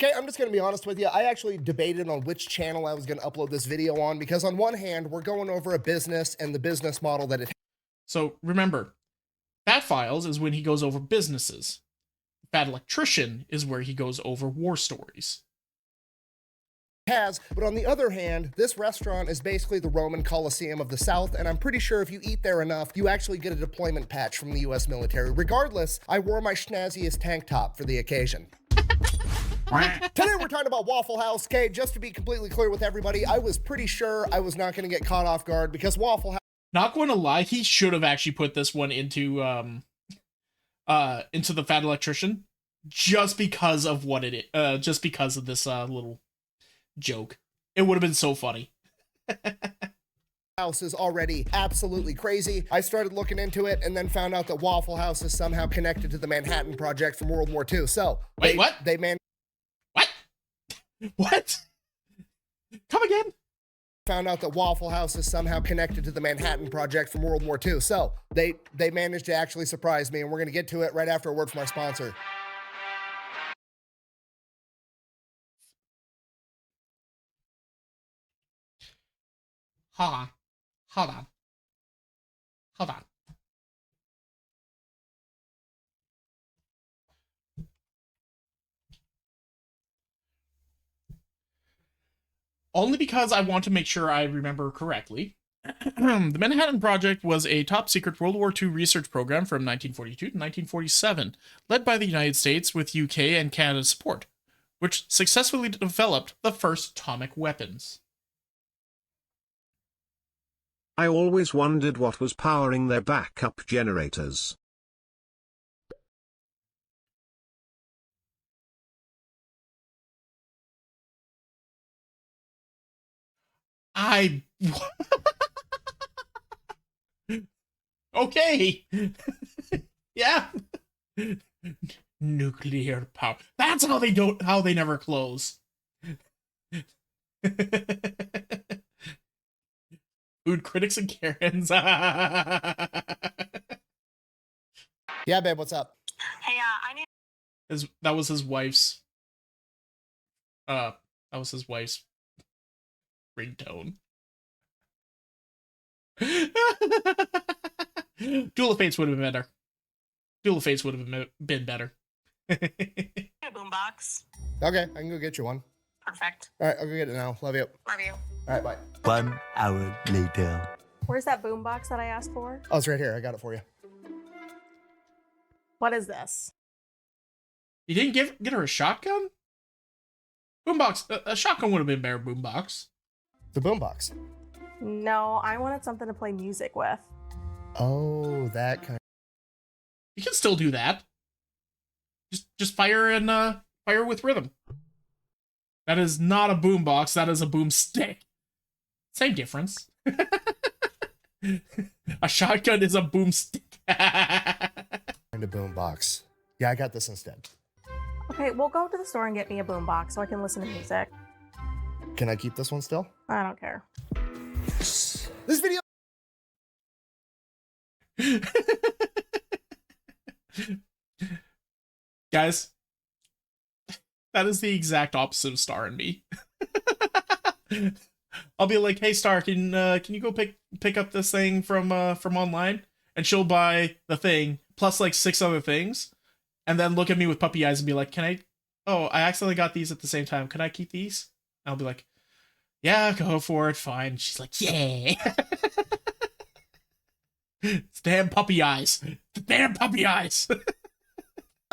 Okay, I'm just going to be honest with you. I actually debated on which channel I was going to upload this video on because on one hand, we're going over a business and the business model that it So remember, Fat Files is when he goes over businesses. Fat Electrician is where he goes over war stories. has, but on the other hand, this restaurant is basically the Roman Colosseum of the South, and I'm pretty sure if you eat there enough, you actually get a deployment patch from the US military. Regardless, I wore my schnazziest tank top for the occasion. Today we're talking about Waffle House. Okay, just to be completely clear with everybody, I was pretty sure I was not going to get caught off guard because Waffle House. Not going to lie, he should have actually put this one into the Fat Electrician, just because of what it is, just because of this little joke. It would have been so funny. House is already absolutely crazy. I started looking into it and then found out that Waffle House is somehow connected to the Manhattan Project from World War II. So wait, what? What? Come again? Found out that Waffle House is somehow connected to the Manhattan Project from World War II. So they managed to actually surprise me, and we're going to get to it right after a word from our sponsor. Hold on. Hold on. Hold on. Only because I want to make sure I remember correctly. The Manhattan Project was a top-secret World War II research program from 1942 to 1947, led by the United States with UK and Canada's support, which successfully developed the first atomic weapons. I always wondered what was powering their backup generators. Okay. Yeah. Nuclear power. That's how they never close. Food critics and Karens. Yeah, babe, what's up? Hey, I need. That was his wife's ringtone. Duel of Fates would have been better. Duel of Fates would have been better. A boombox. Okay, I can go get you one. Perfect. All right, I'll go get it now. Love you. Love you. All right, bye. 1 hour later. Where's that boombox that I asked for? Oh, it's right here. I got it for you. What is this? You didn't get her a shotgun? Boombox. A shotgun would have been better. Boombox. The boombox. No, I wanted something to play music with. Oh, that kind. You can still do that. Just fire and fire with rhythm. That is not a boombox. That is a boomstick. Same difference. A shotgun is a boomstick. Kind of boombox. Yeah, I got this instead. Okay, we'll go to the store and get me a boombox so I can listen to music. Can I keep this one still? I don't care. This video. Guys, that is the exact opposite of Star and me. I'll be like, "Hey Star, can you go pick up this thing from online?" And she'll buy the thing plus like 6 other things, and then look at me with puppy eyes and be like, "Can I? Oh, I accidentally got these at the same time. Can I keep these?" And I'll be like, "Yeah, go for it. Fine." She's like, "Yeah." It's damn puppy eyes. The damn puppy eyes.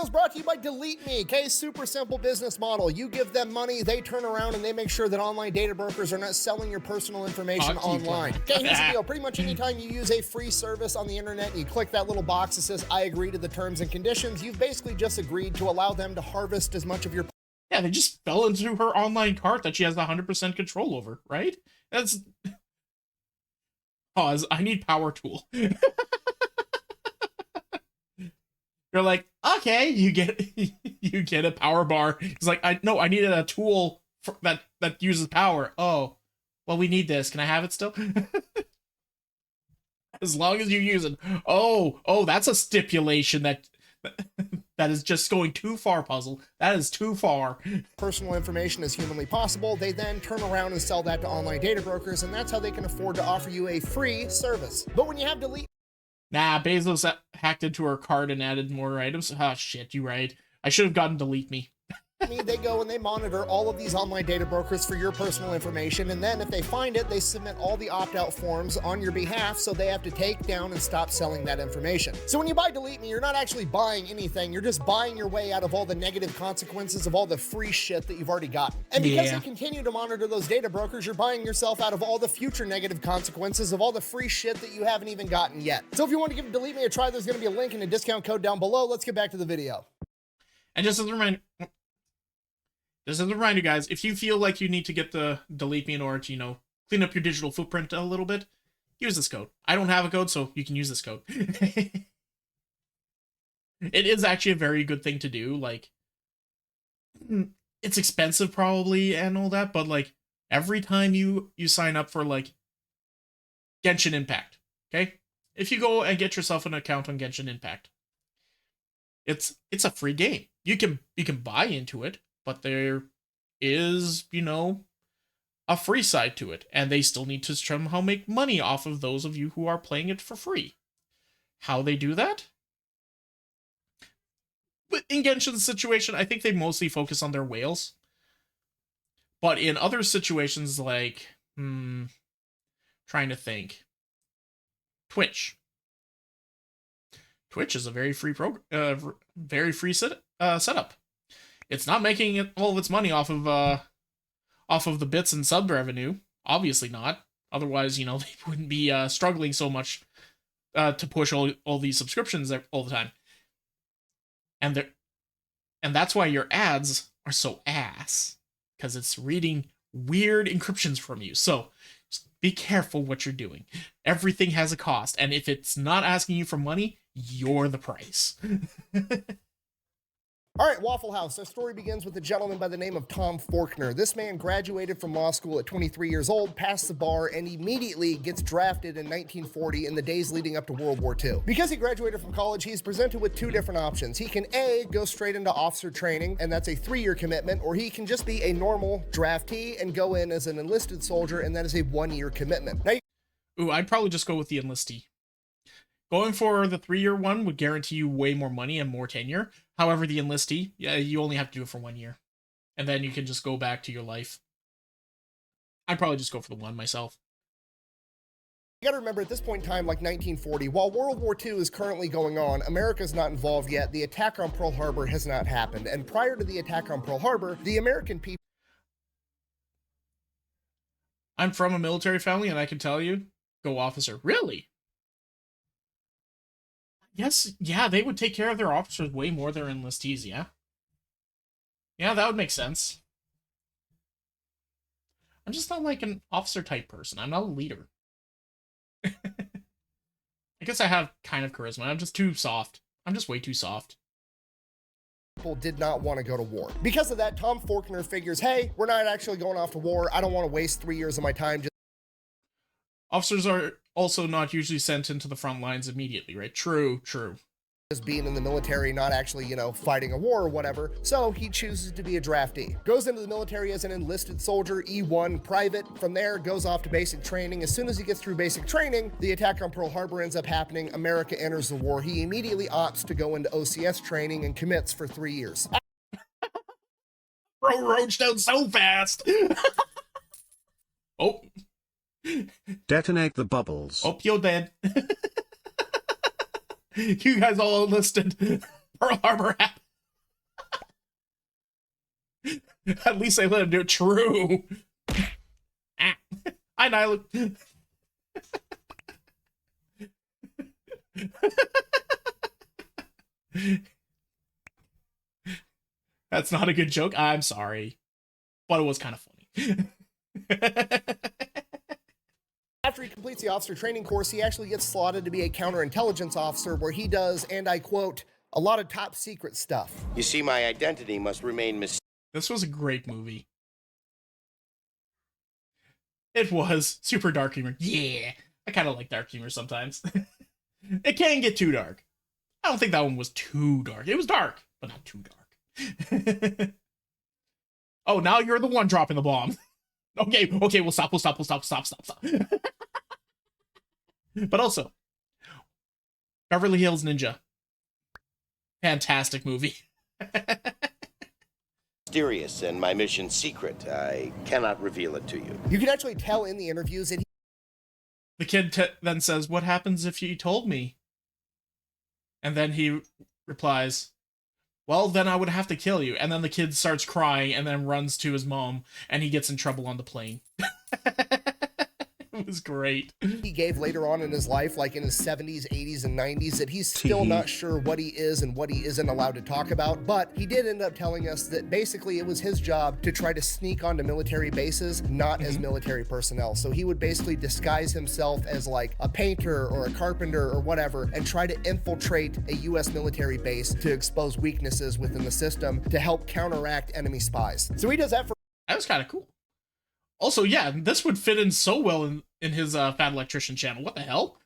Is brought to you by Delete Me. Okay, super simple business model. You give them money, they turn around and they make sure that online data brokers are not selling your personal information online. Okay, here's the deal. Pretty much anytime you use a free service on the internet and you click that little box that says, "I agree to the terms and conditions," you've basically just agreed to allow them to harvest as much of your. Yeah, they just fell into her online cart that she has 100% control over, right? That's... Pause. I need power tool. You're like, okay, you get a power bar. It's like, I needed a tool that uses power. Oh, well, we need this. Can I have it still? As long as you use it. Oh, that's a stipulation that That is just going too far, Puzzle. That is too far. personal information as humanly possible, they then turn around and sell that to online data brokers, and that's how they can afford to offer you a free service. But when you have delete Nah, Bezos hacked into her card and added more items. Ah, shit, you right. I should have gotten delete me. me, they go and they monitor all of these online data brokers for your personal information, and then if they find it, they submit all the opt-out forms on your behalf, so they have to take down and stop selling that information. So when you buy Delete Me, you're not actually buying anything, you're just buying your way out of all the negative consequences of all the free shit that you've already gotten. And because Yeah. they continue to monitor those data brokers, you're buying yourself out of all the future negative consequences of all the free shit that you haven't even gotten yet. So if you want to give Delete Me a try, there's going to be a link and a discount code down below. Let's get back to the video. And just as a reminder, guys, if you feel like you need to get the delete me in order to, you know, clean up your digital footprint a little bit, use this code. I don't have a code, so you can use this code. It is actually a very good thing to do. Like, it's expensive probably and all that, but like every time you sign up for like Genshin Impact, okay? If you go and get yourself an account on Genshin Impact, it's a free game. You can buy into it, but there is, you know, a free side to it, and they still need to somehow make money off of those of you who are playing it for free. How they do that? But in Genshin's situation, I think they mostly focus on their whales. But in other situations like, trying to think. Twitch. Twitch is a very free setup. It's not making all of its money off of the bits and sub revenue. Obviously not. Otherwise, you know, they wouldn't be struggling so much to push all these subscriptions all the time. And that's why your ads are so ass, because it's reading weird encryptions from you. So just be careful what you're doing. Everything has a cost, and if it's not asking you for money, you're the price. All right, Waffle House. Our story begins with a gentleman by the name of Tom Faulkner. This man graduated from law school at 23 years old, passed the bar, and immediately gets drafted in 1940 in the days leading up to World War II. Because he graduated from college, he's presented with two different options. He can A, go straight into officer training, and that's a 3-year commitment, or he can just be a normal draftee and go in as an enlisted soldier, and that is a 1-year commitment. Now, Ooh, I'd probably just go with the enlistee. Going for the 3-year one would guarantee you way more money and more tenure. However, the enlistee, yeah, you only have to do it for 1 year. And then you can just go back to your life. I'd probably just go for the one myself. you gotta remember, at this point in time, like 1940, while World War II is currently going on, America's not involved yet. The attack on Pearl Harbor has not happened. And prior to the attack on Pearl Harbor, the American people I'm from a military family, and I can tell you, go officer. Really? Yes, yeah, they would take care of their officers way more than their enlistees, yeah? Yeah, that would make sense. I'm just not like an officer type person. I'm not a leader. I guess I have kind of charisma. I'm just too soft. I'm just way too soft. did not want to go to war. Because of that, Tom Faulkner figures, hey, we're not actually going off to war. I don't want to waste 3 years of my time just Officers are also not usually sent into the front lines immediately, right? True. being in the military, not actually, you know, fighting a war or whatever. So he chooses to be a draftee. Goes into the military as an enlisted soldier, E1 private. From there, goes off to basic training. As soon as he gets through basic training, the attack on Pearl Harbor ends up happening. America enters the war. He immediately opts to go into OCS training and commits for 3 years. Bro roached out so fast. Oh. Detonate the bubbles. Oh, you're dead. You guys all enlisted. Pearl Harbor happened. At least they let him do it. True. Ah. Hi, Nyla. That's not a good joke. I'm sorry. But it was kind of funny. After he completes the officer training course, he actually gets slotted to be a counterintelligence officer where he does, and I quote, a lot of top secret stuff. You see, my identity must remain mysterious. This was a great movie. It was. Super dark humor. Yeah. I kind of like dark humor sometimes. It can get too dark. I don't think that one was too dark. It was dark, but not too dark. Oh, now you're the one dropping the bomb. Okay, we'll stop. But also, Beverly Hills Ninja. Fantastic movie. Mysterious and my mission secret. I cannot reveal it to you. You can actually tell in the interviews that The kid then says, "What happens if you told me?" And then he replies, "Well, then I would have to kill you." And then the kid starts crying and then runs to his mom, and he gets in trouble on the plane. It was great. he gave later on in his life, like in his 70s, 80s, and 90s, that he's still not sure what he is and what he isn't allowed to talk about. But he did end up telling us that basically it was his job to try to sneak onto military bases, not as military personnel. So he would basically disguise himself as like a painter or a carpenter or whatever and try to infiltrate a U.S. military base to expose weaknesses within the system to help counteract enemy spies. So he does that for That was kind of cool. Also, yeah, this would fit in so well in his Fat Electrician channel. What the hell?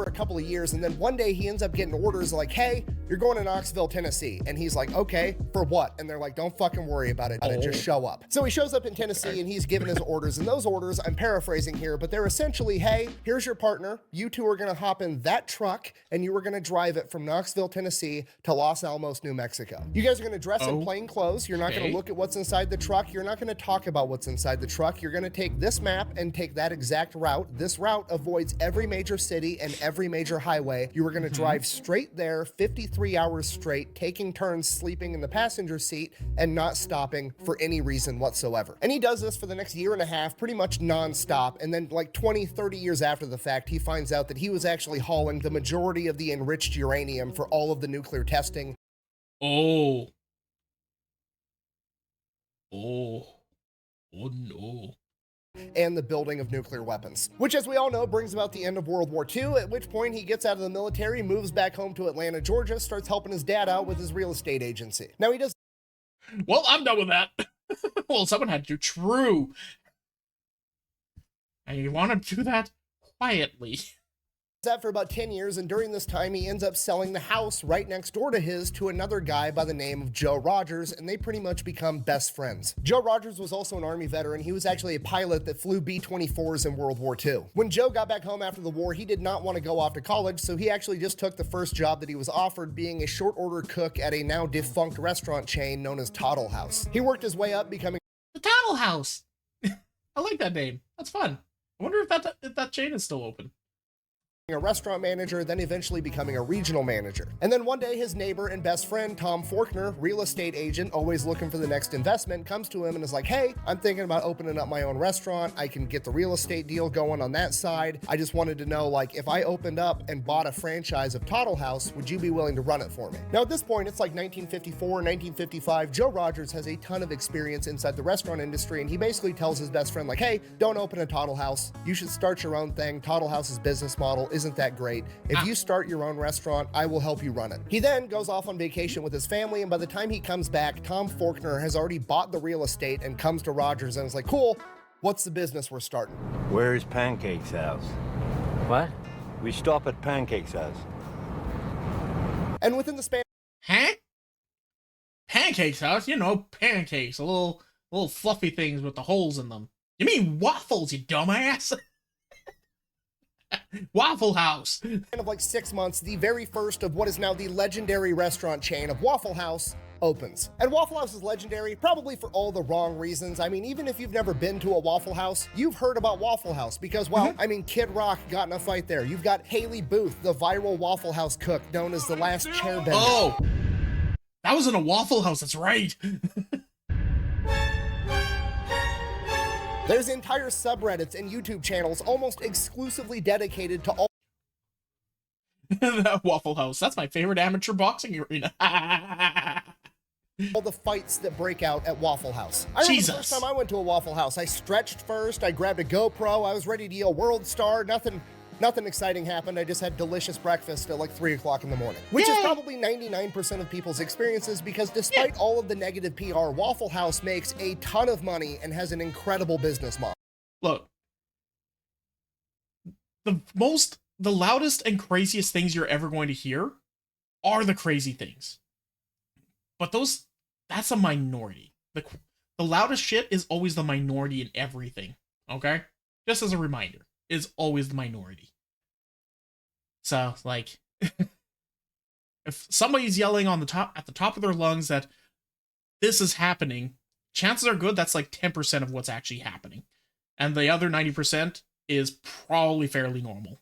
a couple of years, and then one day he ends up getting orders like, hey, you're going to Knoxville, Tennessee. And he's like, okay, for what? And they're like, don't fucking worry about it, just show up. So he shows up in Tennessee and he's given his orders, and those orders, I'm paraphrasing here, but they're essentially, hey, here's your partner. You two are gonna hop in that truck and you are gonna drive it from Knoxville, Tennessee to Los Alamos, New Mexico. You guys are gonna dress in plain clothes. You're not gonna look at what's inside the truck. You're not gonna talk about what's inside the truck. You're gonna take this map and take that exact route. This route avoids every major city and every major highway. You are gonna drive straight there, 53 hours straight, taking turns sleeping in the passenger seat and not stopping for any reason whatsoever. And he does this for the next year and a half, pretty much non-stop. And then like 20, 30 years after the fact, he finds out that he was actually hauling the majority of the enriched uranium for all of the nuclear testing. Oh no. And the building of nuclear weapons, which, as we all know, brings about the end of World War II, at which point he gets out of the military, moves back home to Atlanta, Georgia, starts helping his dad out with his real estate agency. Now he does. Well, I'm done with that. Well, someone had to. True. And you want to do that quietly. That for about 10 years, and during this time he ends up selling the house right next door to his to another guy by the name of Joe Rogers, and they pretty much become best friends. Joe Rogers was also an Army veteran. He was actually a pilot that flew B-24s in World War II. When Joe got back home after the war, he did not want to go off to college, so he actually just took the first job that he was offered, being a short order cook at a now defunct restaurant chain known as Toddle House. He worked his way up, becoming The Toddle House. I like that name. That's fun. I wonder if that chain is still open. a restaurant manager, then eventually becoming a regional manager. And then one day his neighbor and best friend, Tom Faulkner, real estate agent, always looking for the next investment, comes to him and is like, hey, I'm thinking about opening up my own restaurant. I can get the real estate deal going on that side. I just wanted to know, like, if I opened up and bought a franchise of Toddle House, would you be willing to run it for me? Now at this point, it's like 1954, 1955. Joe Rogers has a ton of experience inside the restaurant industry, and he basically tells his best friend, like, hey, don't open a Toddle House. You should start your own thing. Toddle House's business model isn't that great. If you start your own restaurant, I will help you run it. He then goes off on vacation with his family, and by the time he comes back, Tom Faulkner has already bought the real estate and comes to Rogers and is like, cool, what's the business we're starting? Where's Pancake's house? What? We stop at Pancake's house. And within the span Huh? Pancake's house? You know, pancakes. Little fluffy things with the holes in them. You mean waffles, you dumbass? Waffle House. of like 6 months, the very first of what is now the legendary restaurant chain of Waffle House opens. And Waffle House is legendary, probably for all the wrong reasons. I mean, even if you've never been to a Waffle House, you've heard about Waffle House because, well, I mean, Kid Rock got in a fight there. You've got Haley Booth, the viral Waffle House cook known as the last chairbender. Oh, that was in a Waffle House, that's right. There's entire subreddits and YouTube channels almost exclusively dedicated to all That Waffle House, that's my favorite amateur boxing arena. the fights that break out at Waffle House. I remember the first time I went to a Waffle House, I stretched first, I grabbed a GoPro, I was ready to yell World Star, nothing exciting happened. I just had delicious breakfast at like 3 o'clock in the morning, which is probably 99% of people's experiences because despite all of the negative PR, Waffle House makes a ton of money and has an incredible business model. Look, the most the loudest and craziest things you're ever going to hear are the crazy things. But that's a minority. The loudest shit is always the minority in everything. Okay? Just as a reminder, is always the minority. So, like, if somebody's yelling at the top of their lungs that this is happening, chances are good that's like 10% of what's actually happening. And the other 90% is probably fairly normal.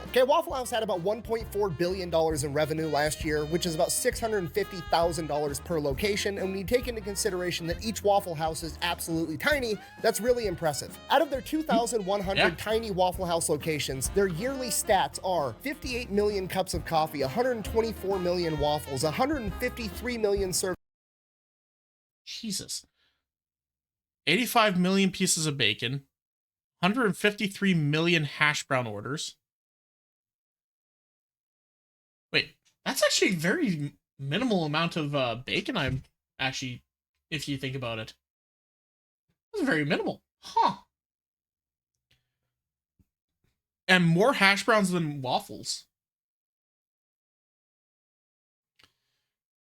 Okay, Waffle House had about $1.4 billion in revenue last year, which is about $650,000 per location, and when you take into consideration that each Waffle House is absolutely tiny, that's really impressive. Out of their 2,100 tiny Waffle House locations, their yearly stats are 58 million cups of coffee, 124 million waffles, 153 million servings. Jesus. 85 million pieces of bacon, 153 million hash brown orders. Wait, that's actually a very minimal amount of bacon. I'm actually, if you think about it, that's very minimal, huh? And more hash browns than waffles.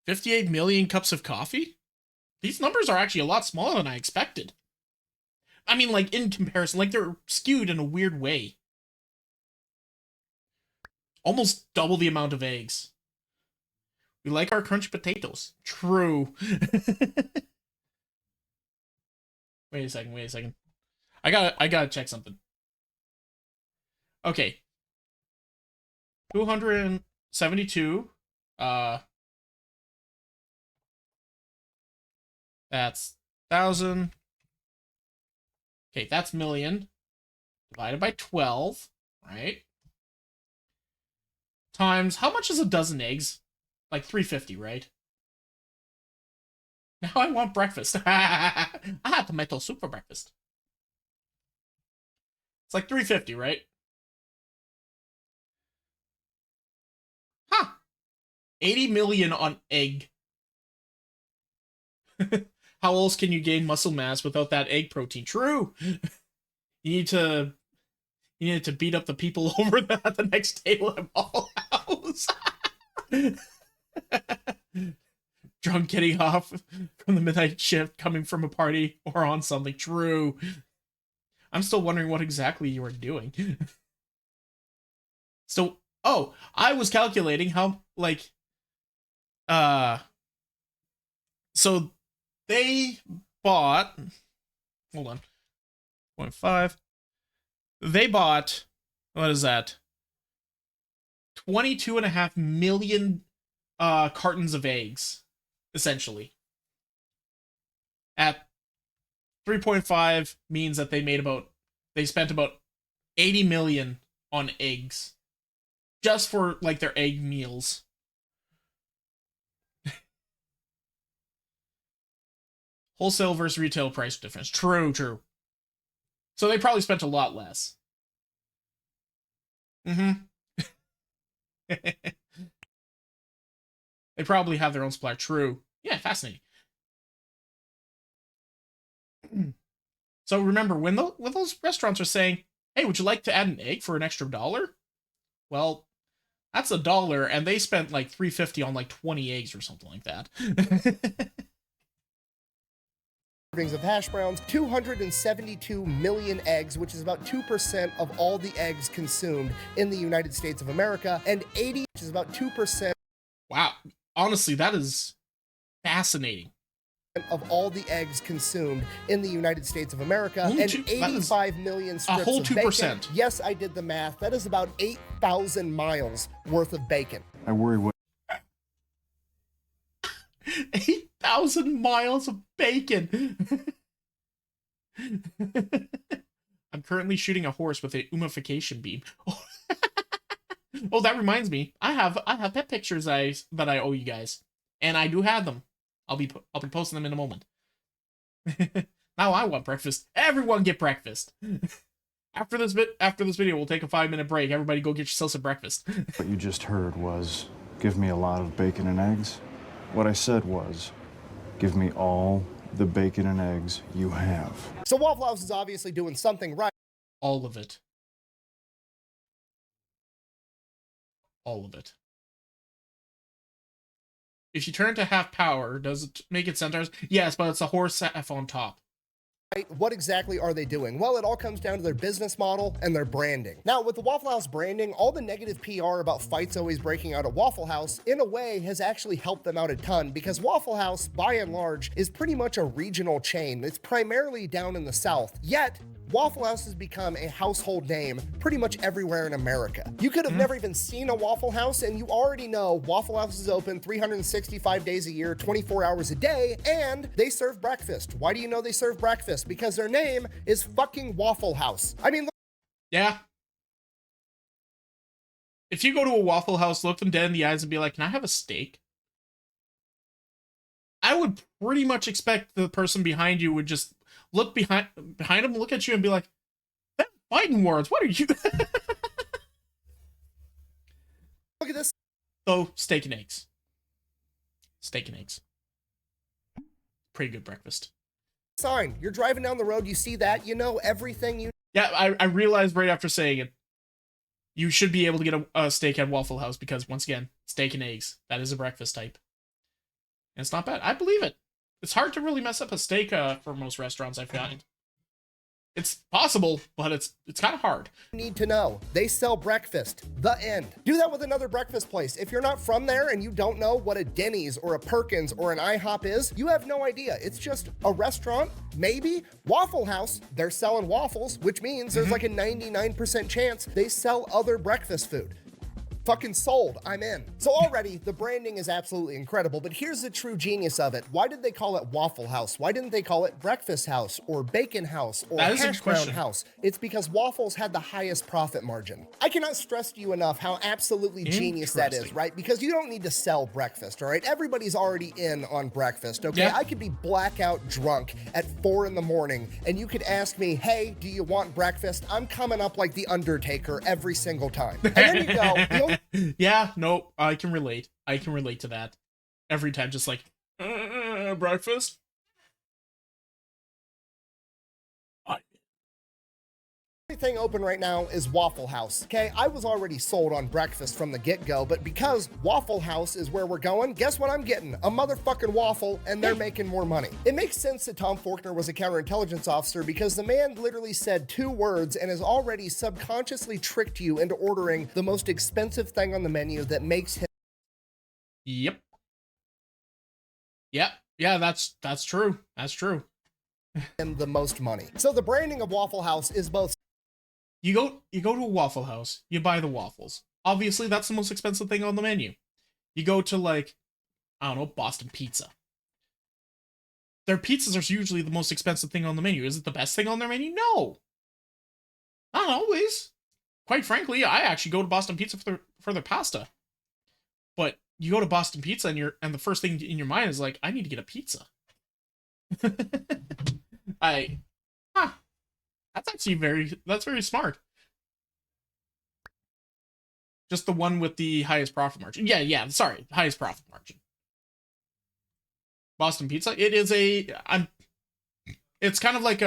58 million cups of coffee. These numbers are actually a lot smaller than I expected. I mean, like, in comparison, like, they're skewed in a weird way. Almost double the amount of eggs. We like our crunchy potatoes. True. Wait a second. I gotta check something. Okay. 272. That's 1,000. Okay, that's million. Divided by 12, right? Times, how much is a dozen eggs? Like 350, right? Now I want breakfast. I had tomato soup for breakfast. It's like 350, right? Huh. 80 million on egg. How else can you gain muscle mass without that egg protein? True. You need to beat up the people over at the next table at Waffle House. Drunk getting off from the midnight shift, coming from a party or on something. True. I'm still wondering what exactly you were doing. So, oh, I was calculating how, like, so they bought, hold on, 0.5. They bought, what is that? 22.5 million cartons of eggs, essentially. At 3.5 means that they spent about 80 million on eggs. Just for, like, their egg meals. Wholesale versus retail price difference. True. So they probably spent a lot less. Mm-hmm. They probably have their own supplier. True. Yeah, fascinating. So remember, when those restaurants are saying, hey, would you like to add an egg for an extra $1? Well, that's $1, and they spent like $3.50 on like 20 eggs or something like that. Servings of hash browns, 272 million eggs, which is about 2% of all the eggs consumed in the United States of America, and 80, which is about 2%. Wow. Honestly, that is fascinating. Of all the eggs consumed in the United States of America, Only and 85 million strips a whole of 2%. bacon. Yes, I did the math. That is about 8,000 miles worth of bacon. I worry what 8,000 miles of bacon. I'm currently shooting a horse with a umification beam. Oh, that reminds me. I have pet pictures that I owe you guys, and I do have them. I'll be posting them in a moment. Now I want breakfast. Everyone get breakfast. After this video, we'll take a 5-minute break. Everybody go get yourself some breakfast. what you just heard was, give me a lot of bacon and eggs. What I said was, give me all the bacon and eggs you have. So Waffle House is obviously doing something right. All of it. All of it. If you turn it to half power, does it make it centaurs? Yes, but it's a horse F on top. Right, what exactly are they doing? Well, it all comes down to their business model and their branding. Now, with the Waffle House branding, all the negative PR about fights always breaking out at Waffle House, in a way, has actually helped them out a ton, because Waffle House, by and large, is pretty much a regional chain. It's primarily down in the South, yet Waffle House has become a household name pretty much everywhere in America. You could have never even seen a Waffle House, and you already know Waffle House is open 365 days a year, 24 hours a day, and they serve breakfast. Why do you know they serve breakfast? Because their name is fucking Waffle House. I mean, Yeah. If you go to a Waffle House, look them dead in the eyes and be like, can I have a steak? I would pretty much expect the person behind you would just look behind them, look at you and be like, that fighting words, what are you? look at this So, steak and eggs. Steak and eggs. Pretty good breakfast. sign. You're driving down the road, you see that, you know everything you Yeah, I realized right after saying it, you should be able to get a steak at Waffle House because, once again, steak and eggs. That is a breakfast type. And it's not bad. I believe it. It's hard to really mess up a steak for most restaurants, I find. It's possible, but it's kind of hard. need to know. They sell breakfast. The end. Do that with another breakfast place. If you're not from there and you don't know what a Denny's or a Perkins or an IHOP is, you have no idea. It's just a restaurant, maybe. Waffle House, they're selling waffles, which means there's like a 99% chance they sell other breakfast food. Fucking sold. I'm in. So already, the branding is absolutely incredible, but here's the true genius of it. Why did they call it Waffle House? Why didn't they call it Breakfast House or Bacon House or That is a Hash good Brown question. House? It's because waffles had the highest profit margin. I cannot stress to you enough how absolutely genius that is, Interesting. right? Because you don't need to sell breakfast, all right? Everybody's already in on breakfast, okay? Yeah. I could be blackout drunk at 4 in the morning, and you could ask me, hey, do you want breakfast? I'm coming up like the Undertaker every single time. And then you go, the only Yeah, no, I can relate. I can relate to that. Every time, just like, breakfast? thing open right now is Waffle House, okay? I was already sold on breakfast from the get-go, but because Waffle House is where we're going, guess what I'm getting? A motherfucking waffle, and they're making more money. It makes sense that Tom Faulkner was a counterintelligence officer because the man literally said 2 words and has already subconsciously tricked you into ordering the most expensive thing on the menu that makes him Yep. Yep. Yeah, that's true. That's true. the most money. So the branding of Waffle House is both You go to a Waffle House, you buy the waffles. Obviously, that's the most expensive thing on the menu. You go to, like, I don't know, Boston Pizza. Their pizzas are usually the most expensive thing on the menu. Is it the best thing on their menu? No. Not always. Quite frankly, I actually go to Boston Pizza for their pasta. But you go to Boston Pizza and the first thing in your mind is like, I need to get a pizza. That's actually very smart. Just the one with the highest profit margin. Yeah, sorry, highest profit margin. Boston Pizza. It is it's kind of like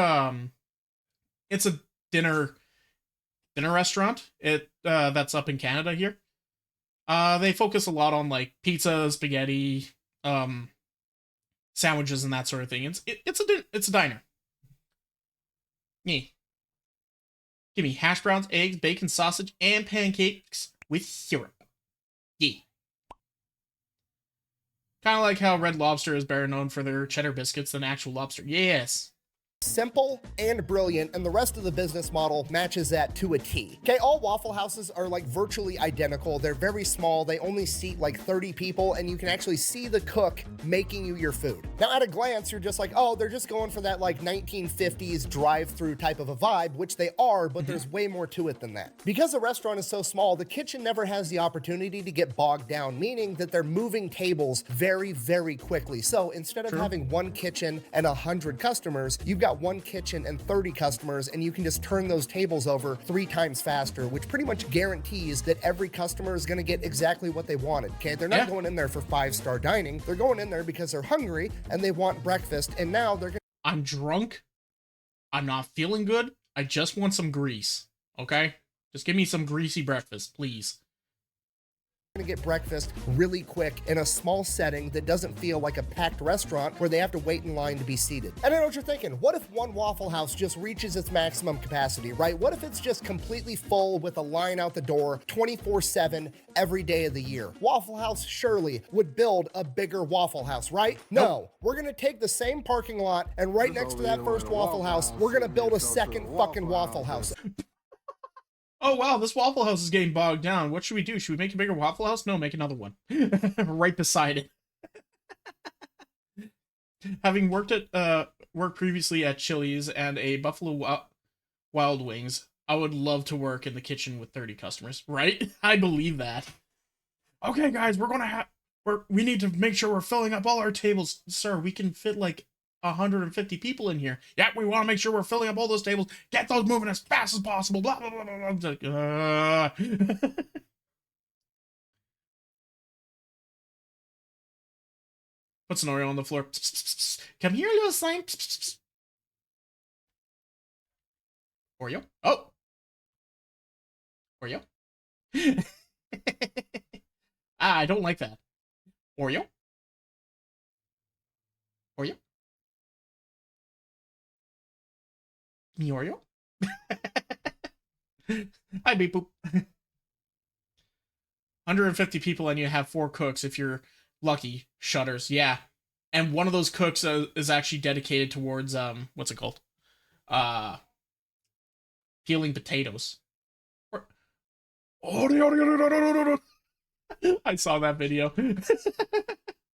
it's a dinner restaurant. That's up in Canada here. They focus a lot on like pizza, spaghetti, sandwiches and that sort of thing. It's a diner. Yeah. Give me hash browns, eggs, bacon, sausage, and pancakes with syrup. Yeah. Kind of like how Red Lobster is better known for their cheddar biscuits than actual lobster. Yes. simple and brilliant, and the rest of the business model matches that to a T. Okay, all Waffle Houses are like virtually identical. They're very small. They only seat like 30 people, and you can actually see the cook making you your food. Now, at a glance, you're just like, oh, they're just going for that like 1950s drive-through type of a vibe, which they are, but there's way more to it than that. Because the restaurant is so small, the kitchen never has the opportunity to get bogged down, meaning that they're moving tables very, very quickly. So instead of having one kitchen and 100 customers, you've got one kitchen and 30 customers, and you can just turn those tables over 3 times faster, which pretty much guarantees that every customer is going to get exactly what they wanted. Okay, they're not going in there for 5-star dining. They're going in there because they're hungry and they want breakfast, and now they're going I'm drunk. I'm not feeling good. I just want some grease. Okay? Just give me some greasy breakfast, please. gonna get breakfast really quick in a small setting that doesn't feel like a packed restaurant where they have to wait in line to be seated. And I know what you're thinking, what if one Waffle House just reaches its maximum capacity, right? What if it's just completely full with a line out the door 24/7 every day of the year? Waffle House surely would build a bigger Waffle House, right? No, we're gonna take the same parking lot and right next to that first Waffle House, we're gonna build a second fucking Waffle House. Oh wow, this Waffle House is getting bogged down. What should we do? Should we make a bigger Waffle House? No, make another one. Right beside it. Having worked previously at Chili's and a Buffalo Wild Wings, I would love to work in the kitchen with 30 customers, right? I believe that. Okay, guys, we need to make sure we're filling up all our tables. Sir, we can fit like 150 people in here. Yeah, we want to make sure we're filling up all those tables. Get those moving as fast as possible. Blah, blah, blah, blah, blah. Put an Oreo on the floor. Come here, little slime. Oreo. Oh. Oreo. I don't like that. Oreo. Oreo. Me Oreo? Hi, beep boop. 150 people and you have 4 cooks if you're lucky. Shutters, yeah. And one of those cooks is actually dedicated towards, what's it called? Peeling potatoes. I saw that video.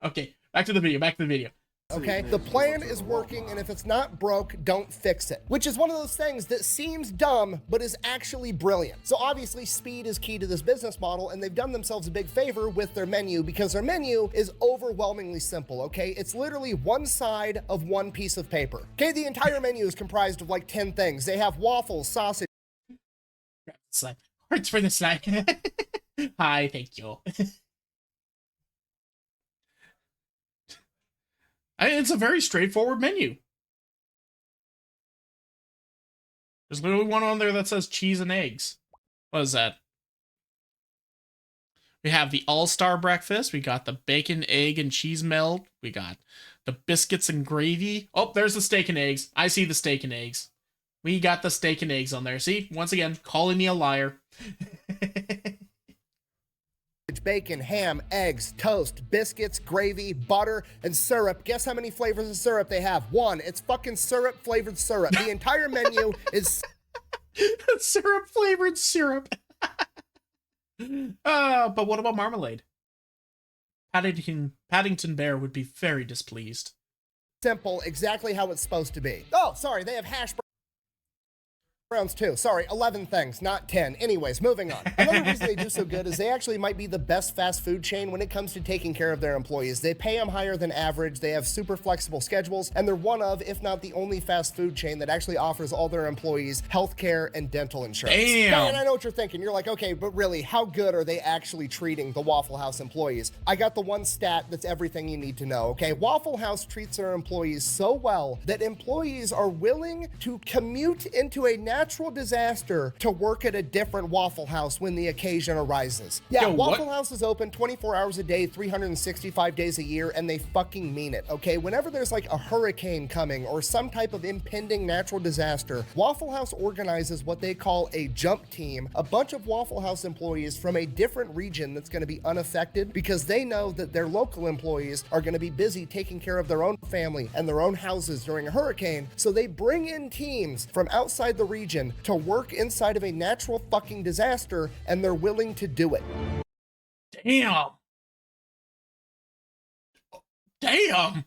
Okay, back to the video. Okay, the plan is working, and if it's not broke, don't fix it. Which is one of those things that seems dumb, but is actually brilliant. So obviously, speed is key to this business model, and they've done themselves a big favor with their menu because their menu is overwhelmingly simple, okay? It's literally one side of one piece of paper. Okay, the entire menu is comprised of like 10 things. They have waffles, sausage. Slide. Hearts for the slide. Hi, thank you. It's a very straightforward menu. There's literally one on there that says cheese and eggs. What is that? We have the all-star breakfast. We got the bacon, egg, and cheese melt. We got the biscuits and gravy. Oh, there's the steak and eggs. I see the steak and eggs. We got the steak and eggs on there. See? Once again, calling me a liar. Bacon, ham, eggs, toast, biscuits, gravy, butter, and syrup. Guess how many flavors of syrup they have? 1. It's fucking syrup-flavored syrup. The entire menu is syrup-flavored syrup. But what about marmalade? Paddington Bear would be very displeased. Simple, exactly how it's supposed to be. Oh, sorry, they have hash browns too. Sorry, 11 things, not 10. Anyways, moving on. Another reason they do so good is they actually might be the best fast food chain when it comes to taking care of their employees. They pay them higher than average, they have super flexible schedules, and they're one of, if not the only fast food chain that actually offers all their employees healthcare and dental insurance. Damn! And I know what you're thinking. You're like, okay, but really, how good are they actually treating the Waffle House employees? I got the one stat that's everything you need to know, okay? Waffle House treats their employees so well that employees are willing to commute into a natural disaster to work at a different Waffle House when the occasion arises. Yeah, Yo, Waffle House is open 24 hours a day, 365 days a year, and they fucking mean it, okay? Whenever there's like a hurricane coming or some type of impending natural disaster, Waffle House organizes what they call a jump team, a bunch of Waffle House employees from a different region that's going to be unaffected because they know that their local employees are going to be busy taking care of their own family and their own houses during a hurricane, so they bring in teams from outside the region to work inside of a natural fucking disaster, and they're willing to do it. Damn. Damn.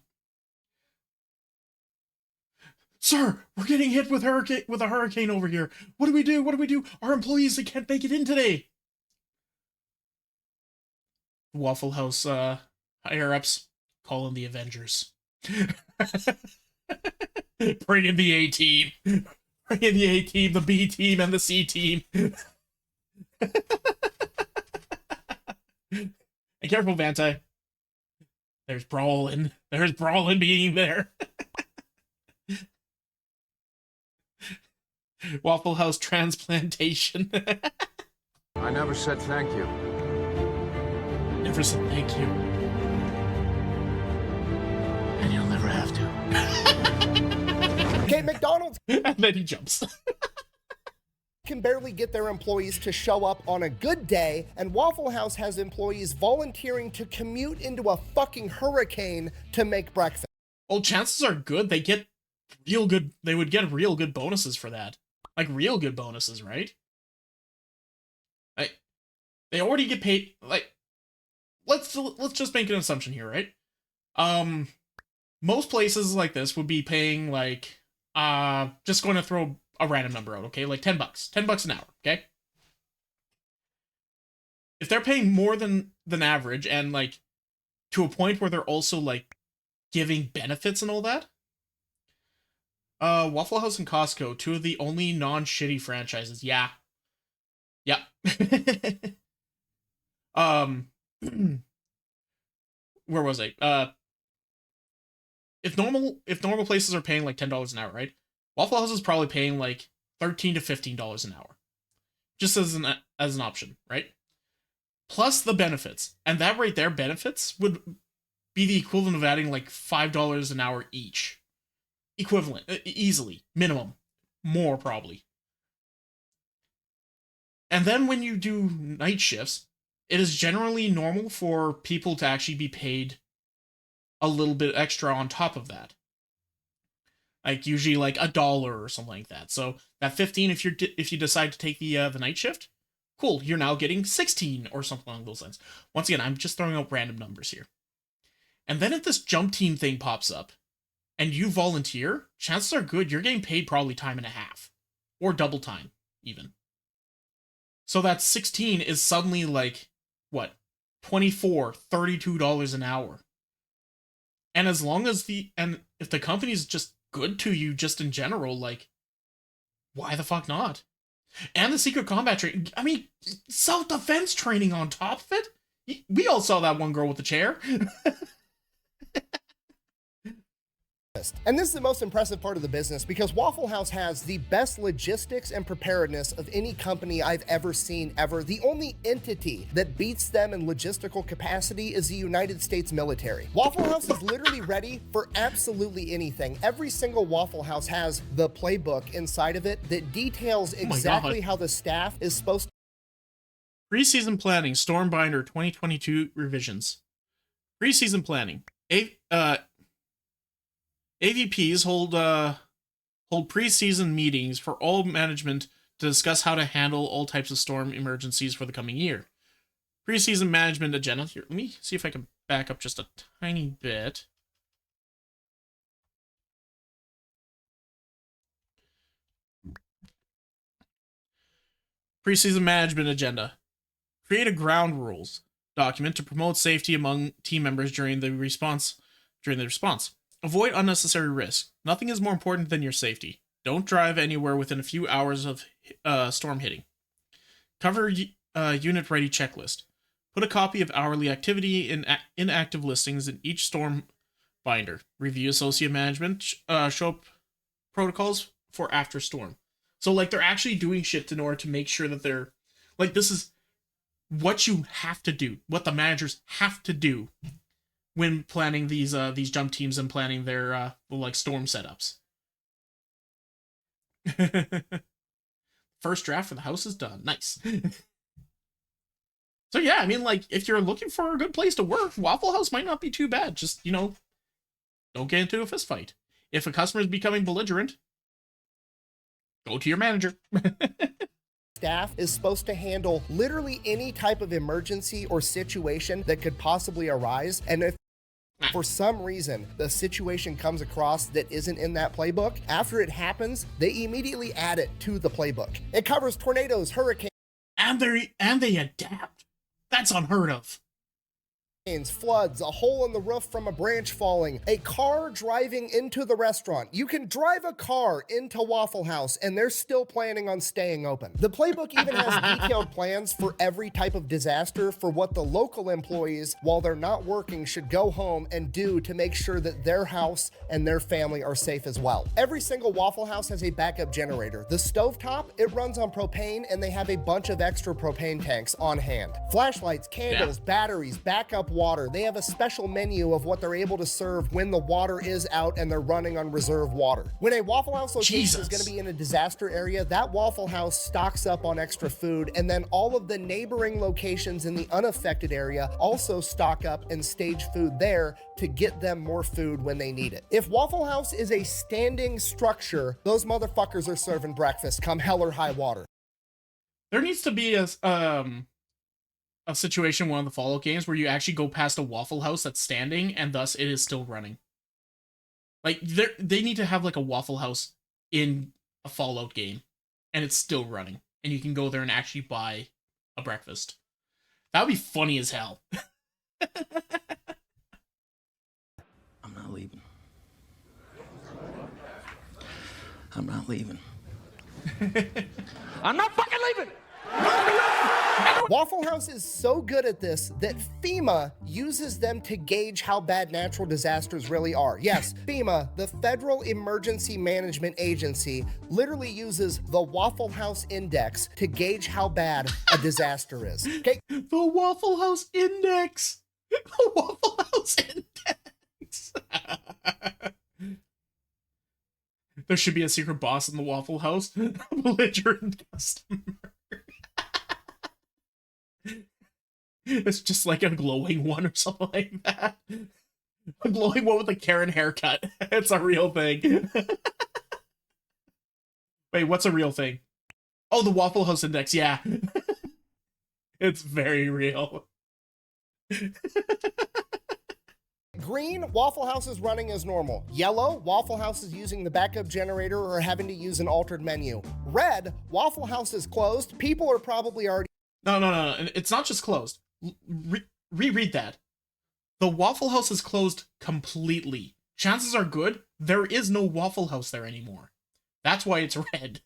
Sir, we're getting hit with a hurricane over here. What do we do? What do we do? Our employees, they can't make it in today. Waffle House higher-ups, call in the Avengers. Bring in the A-team. Bring in the A-team, the B-team, and the C-team. And careful, Vanta. There's Brawlin. There's Brawlin being there. Waffle House transplantation. I never said thank you. Never said thank you. And you'll never have to. Okay, McDonald's And then he jumps. can barely get their employees to show up on a good day, and Waffle House has employees volunteering to commute into a fucking hurricane to make breakfast. Well, chances are good they get real good. They would get real good bonuses for that. Like real good bonuses, right? Like they already get paid. Like let's just make an assumption here, right? Most places like this would be paying like just going to throw a random number out, okay? Like $10. $10 an hour, okay? If they're paying more than average and like to a point where they're also like giving benefits and all that. Waffle House and Costco, two of the only non-shitty franchises. Yeah. Yeah. Where was I? If normal places are paying like $10 an hour, right? Waffle House is probably paying like $13 to $15 an hour. Just as an option, right? Plus the benefits. And that right there, benefits, would be the equivalent of adding like $5 an hour each. Equivalent. Easily. Minimum. More, probably. And then when you do night shifts, it is generally normal for people to actually be paid a little bit extra on top of that. Like usually like $1 or something like that. So that 15, if you decide to take the night shift, cool, you're now getting 16 or something along those lines. Once again, I'm just throwing out random numbers here. And then if this jump team thing pops up and you volunteer, chances are good you're getting paid probably time and a half or double time even. So that 16 is suddenly like what? $24, $32 an hour. And as long as if the company's just good to you just in general, like, why the fuck not? And the secret combat training. I mean, self-defense training on top of it? We all saw that one girl with the chair. And this is the most impressive part of the business because Waffle House has the best logistics and preparedness of any company I've ever seen ever. The only entity that beats them in logistical capacity is the United States military. Waffle House is literally ready for absolutely anything. Every single Waffle House has the playbook inside of it that details exactly how the staff is supposed to. Preseason planning, Stormbinder 2022 revisions. Preseason planning. AVPs hold preseason meetings for all management to discuss how to handle all types of storm emergencies for the coming year. Preseason management agenda. Here, let me see if I can back up just a tiny bit. Preseason management agenda. Create a ground rules document to promote safety among team members during the response. Avoid unnecessary risk. Nothing is more important than your safety. Don't drive anywhere within a few hours of storm hitting. Cover unit ready checklist. Put a copy of hourly activity in inactive listings in each storm binder. Review associate management show up protocols for after storm. So like they're actually doing shit in order to make sure that they're like, this is what you have to do, what the managers have to do when planning these jump teams and planning their like storm setups. First draft for the house is done. Nice. So yeah, I mean, like, if you're looking for a good place to work, Waffle House might not be too bad. Just, you know, don't get into a fist fight. If a customer is becoming belligerent, go to your manager. Staff is supposed to handle literally any type of emergency or situation that could possibly arise. And if for some reason the situation comes across that isn't in that playbook, after it happens, they immediately add it to the playbook. It covers tornadoes, hurricanes, and they adapt. That's unheard of. floods, a hole in the roof from a branch falling, a car driving into the restaurant. You can drive a car into Waffle House and they're still planning on staying open. The playbook even has detailed plans for every type of disaster for what the local employees, while they're not working, should go home and do to make sure that their house and their family are safe as well. Every single Waffle House has a backup generator. The stovetop, it runs on propane and they have a bunch of extra propane tanks on hand. Flashlights, candles, batteries, backup water. They have a special menu of what they're able to serve when the water is out and they're running on reserve water. When a Waffle House location is going to be in a disaster area, that Waffle House stocks up on extra food, and then all of the neighboring locations in the unaffected area also stock up and stage food there to get them more food when they need it. If Waffle House is a standing structure, those motherfuckers are serving breakfast come hell or high water. There needs to be a situation in one of the Fallout games where you actually go past a Waffle House that's standing and thus it is still running. Like, they need to have like a Waffle House in a Fallout game and it's still running and you can go there and actually buy a breakfast. That would be funny as hell. I'm not leaving. I'm not leaving. I'm not fucking leaving! Waffle House is so good at this that FEMA uses them to gauge how bad natural disasters really are. Yes, FEMA, the Federal Emergency Management Agency, literally uses the Waffle House Index to gauge how bad a disaster is. Okay. The Waffle House Index! The Waffle House Index! There should be a secret boss in the Waffle House. Belligerent customer. It's just like a glowing one or something like that. A glowing one with a Karen haircut. It's a real thing. Wait, what's a real thing? Oh, the Waffle House Index, yeah. It's very real. Green, Waffle House is running as normal. Yellow, Waffle House is using the backup generator or having to use an altered menu. Red, Waffle House is closed. People are probably already... No. It's not just closed. Reread that. The Waffle House is closed completely. Chances are good there is no Waffle House there anymore. That's why it's red.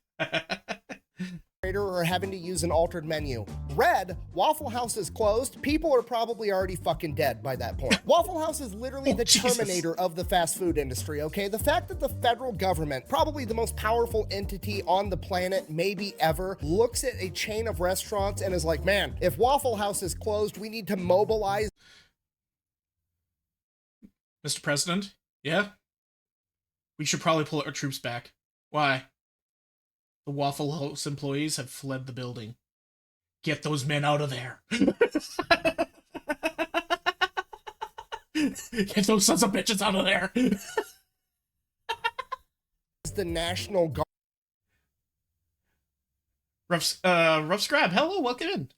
or having to use an altered menu. Red, Waffle House is closed. People are probably already fucking dead by that point. Waffle House is literally the Terminator of the fast food industry, okay? The fact that the federal government, probably the most powerful entity on the planet, maybe ever, looks at a chain of restaurants and is like, man, if Waffle House is closed, we need to mobilize. Mr. President, yeah? We should probably pull our troops back. Why? The Waffle House employees have fled the building. Get those men out of there. Get those sons of bitches out of there. The National Guard. Rough Scrab, hello, welcome in.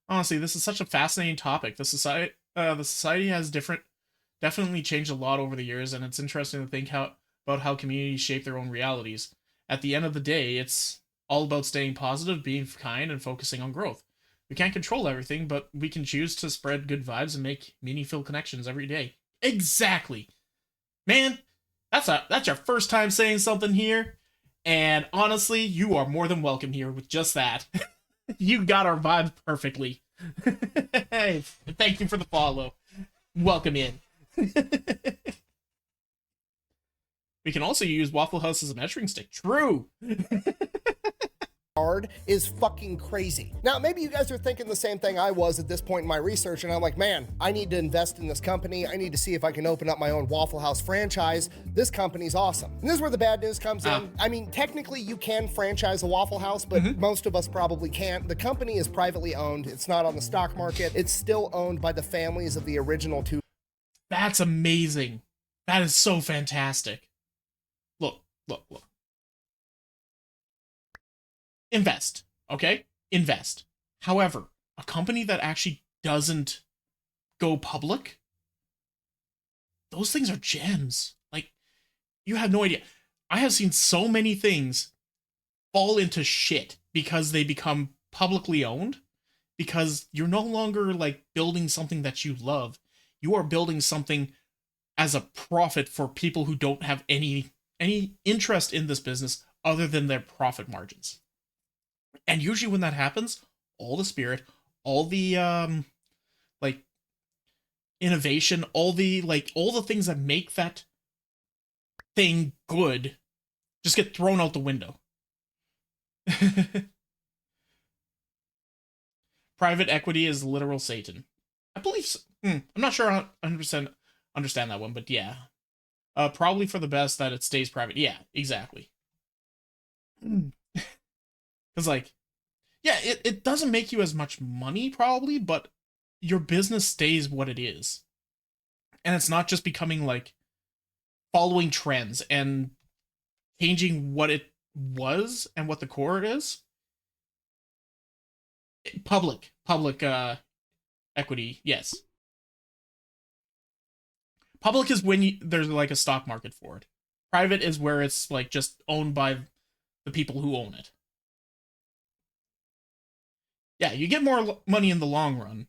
Honestly, this is such a fascinating topic. The society has definitely changed a lot over the years, and it's interesting to think about how communities shape their own realities. At the end of the day, it's all about staying positive, being kind, and focusing on growth. We can't control everything, but we can choose to spread good vibes and make meaningful connections every day. Exactly. Man, that's your first time saying something here, and honestly, you are more than welcome here with just that. You got our vibe perfectly. Hey, thank you for the follow. Welcome in. We can also use Waffle House as a measuring stick. True. Is fucking crazy. Now, maybe you guys are thinking the same thing I was at this point in my research, and I'm like, man, I need to invest in this company. I need to see if I can open up my own Waffle House franchise. This company's awesome. And this is where the bad news comes in. I mean, technically you can franchise a Waffle House, but most of us probably can't. The company is privately owned. It's not on the stock market. It's still owned by the families of the original two. That's amazing. That is so fantastic. Look. Invest, okay? Invest. However, a company that actually doesn't go public, those things are gems. Like, you have no idea. I have seen so many things fall into shit because they become publicly owned, because you're no longer, like, building something that you love. You are building something as a profit for people who don't have any interest in this business other than their profit margins. And usually when that happens, all the spirit, all the like innovation, all the things that make that thing good just get thrown out the window. Private equity is literal Satan. I believe so. I'm not sure I 100% understand that one, but yeah. Probably for the best that it stays private. Yeah, exactly. Because, like, yeah, it doesn't make you as much money, probably, but your business stays what it is. And it's not just becoming, like, following trends and changing what it was and what the core is. Public equity, yes. Public is when there's like a stock market for it. Private is where it's like just owned by the people who own it. Yeah, you get more money in the long run.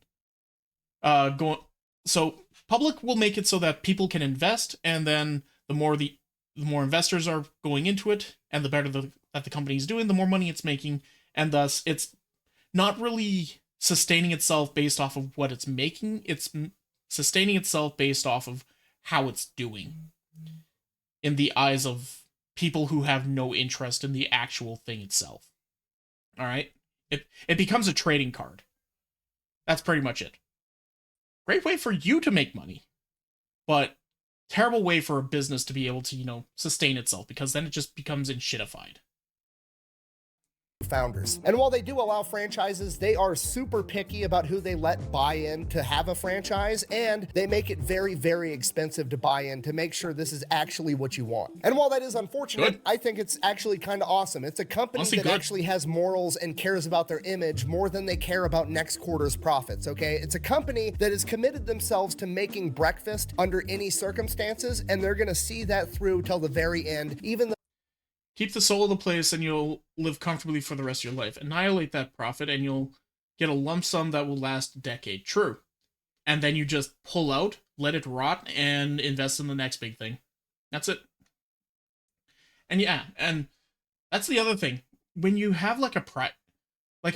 So public will make it so that people can invest, and then the more investors are going into it, and the better that the company is doing, the more money it's making, and thus it's not really sustaining itself based off of what it's making. It's sustaining itself based off of how it's doing in the eyes of people who have no interest in the actual thing itself. All right? It becomes a trading card. That's pretty much it. Great way for you to make money, but terrible way for a business to be able to, sustain itself, because then it just becomes shitified. Founders. And while they do allow franchises, they are super picky about who they let buy in to have a franchise, and they make it very, very expensive to buy in to make sure this is actually what you want. And while that is unfortunate, I think it's actually kind of awesome. It's a company that actually has morals and cares about their image more than they care about next quarter's profits, okay? It's a company that has committed themselves to making breakfast under any circumstances, and they're gonna see that through till the very end, even though keep the soul of the place and you'll live comfortably for the rest of your life. Annihilate that profit and you'll get a lump sum that will last a decade. True. And then you just pull out, let it rot, and invest in the next big thing. That's it. And yeah, and that's the other thing. When you have like a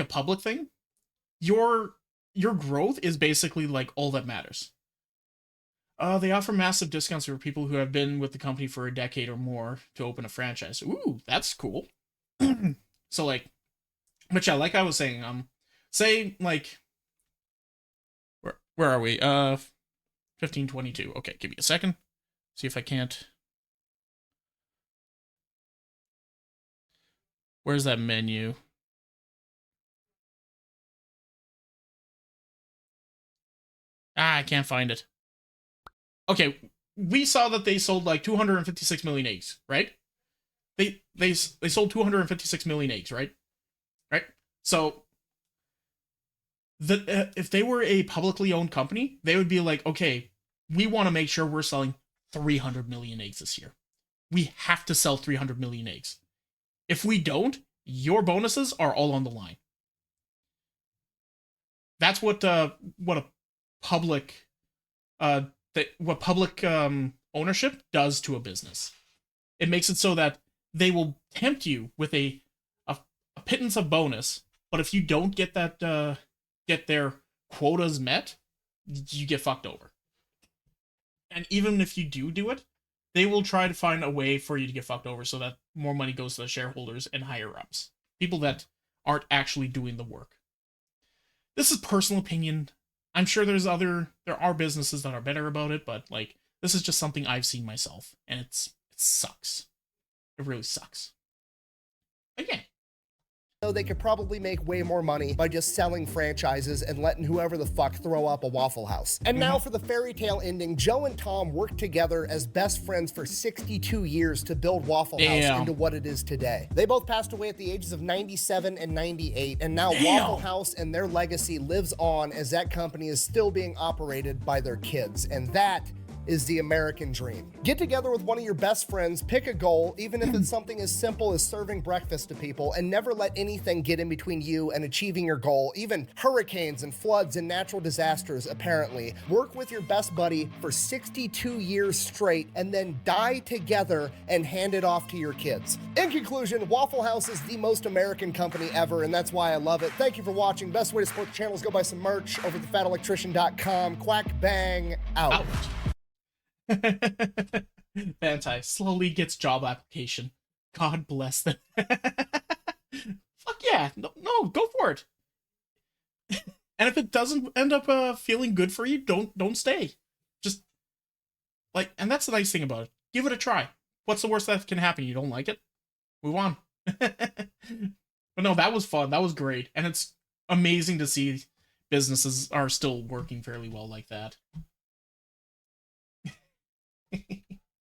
public thing, your growth is basically like all that matters. They offer massive discounts for people who have been with the company for a decade or more to open a franchise. Ooh, that's cool. So like, but yeah, like I was saying, say like, where are we? 1522. Okay, give me a second. See if I can't. Where's that menu? I can't find it. Okay, we saw that they sold like 256 million eggs, right? They sold 256 million eggs, right? Right? So if they were a publicly owned company, they would be like, okay, we want to make sure we're selling 300 million eggs this year. We have to sell 300 million eggs. If we don't, your bonuses are all on the line. That's what a public ownership does to a business. It makes it so that they will tempt you with a pittance of bonus, but if you don't get that get their quotas met, you get fucked over. And even if you do it, they will try to find a way for you to get fucked over so that more money goes to the shareholders and higher ups, people that aren't actually doing the work. This is personal opinion. I'm sure there are businesses that are better about it, but like, this is just something I've seen myself, and it sucks. It really sucks. Again. So they could probably make way more money by just selling franchises and letting whoever the fuck throw up a Waffle House. And now for the fairy tale ending, Joe and Tom worked together as best friends for 62 years to build Waffle House into what it is today. They both passed away at the ages of 97 and 98, and now Waffle House and their legacy lives on as that company is still being operated by their kids. And that is the American dream. Get together with one of your best friends, pick a goal, even if it's something as simple as serving breakfast to people, and never let anything get in between you and achieving your goal, even hurricanes and floods and natural disasters, apparently. Work with your best buddy for 62 years straight and then die together and hand it off to your kids. In conclusion, Waffle House is the most American company ever, and that's why I love it. Thank you for watching. Best way to support the channel is go buy some merch over at thefatelectrician.com. Quack bang out. Vantai slowly gets job application. God bless them. Fuck yeah. No, go for it. And if it doesn't end up feeling good for you, don't stay. Just like, and that's the nice thing about it. Give it a try. What's the worst that can happen? You don't like it? Move on. But no, that was fun. That was great. And it's amazing to see businesses are still working fairly well like that.